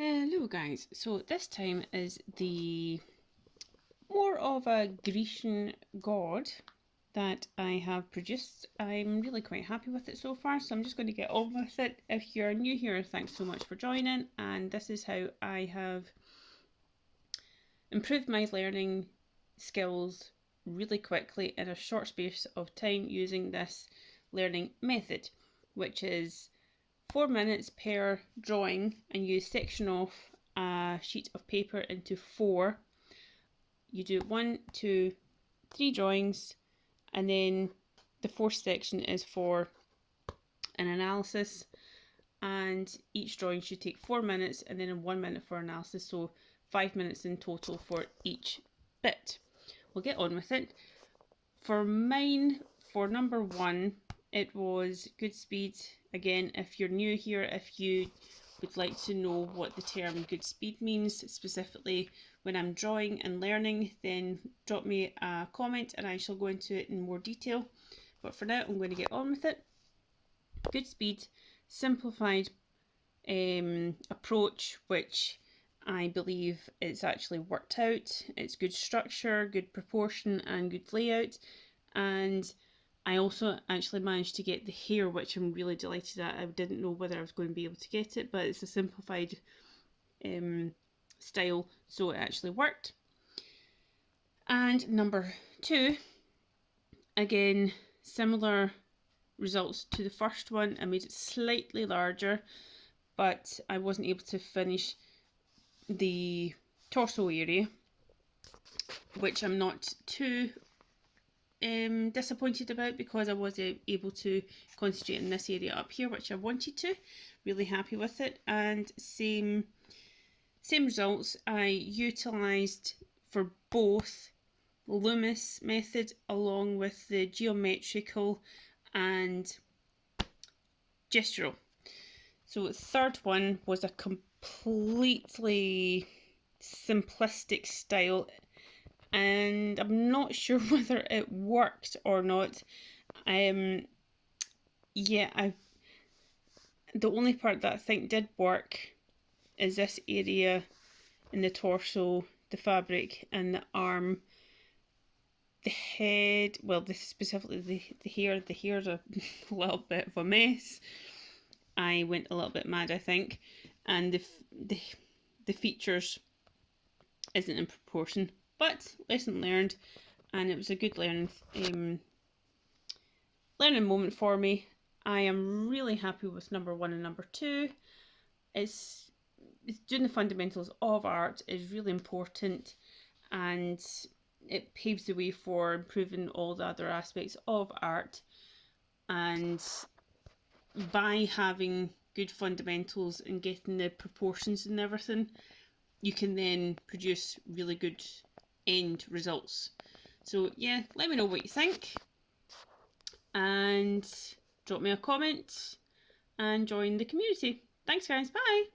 Hello guys, so this time is the more of a Grecian god that I have produced. I'm really quite happy with it so far, so I'm just going to get on with it. If you're new here, thanks so much for joining, and this is how I have improved my learning skills really quickly in a short space of time using this learning method, which is 4 minutes per drawing, and you section off a sheet of paper into 4. You do 1, 2, 3 drawings, and then the fourth section is for an analysis, and each drawing should take 4 minutes and then 1 minute for analysis, so 5 minutes in total for each bit. We'll get on with it. For mine, for number 1, it was good speed. Again, if you're new here, if you would like to know what the term good speed means, specifically when I'm drawing and learning, then drop me a comment and I shall go into it in more detail. But for now, I'm going to get on with it. Good speed, simplified approach, which I believe it's actually worked out. It's good structure, good proportion, and good layout. And I also actually managed to get the hair, which I'm really delighted at. I didn't know whether I was going to be able to get it, but it's a simplified style, so it actually worked. And number 2, again, similar results to the first one. I made it slightly larger, but I wasn't able to finish the torso area, which I'm not too disappointed about, because I was able to concentrate in this area up here, which I wanted to. Really happy with it. And same results. I utilised for both Loomis method along with the geometrical and gestural. So the third one was a completely simplistic style, and I'm not sure whether it worked or not. The only part that I think did work is this area in the torso, the fabric, and the arm. The head, well, specifically the hair. The hair's a little bit of a mess. I went a little bit mad, I think, and the features isn't in proportion. But lesson learned, and it was a good learning moment for me. I am really happy with number 1 and number 2. It's doing the fundamentals of art is really important, and it paves the way for improving all the other aspects of art. And by having good fundamentals and getting the proportions and everything, you can then produce really good end results. So yeah, let me know what you think, and drop me a comment and join the community. Thanks guys, bye!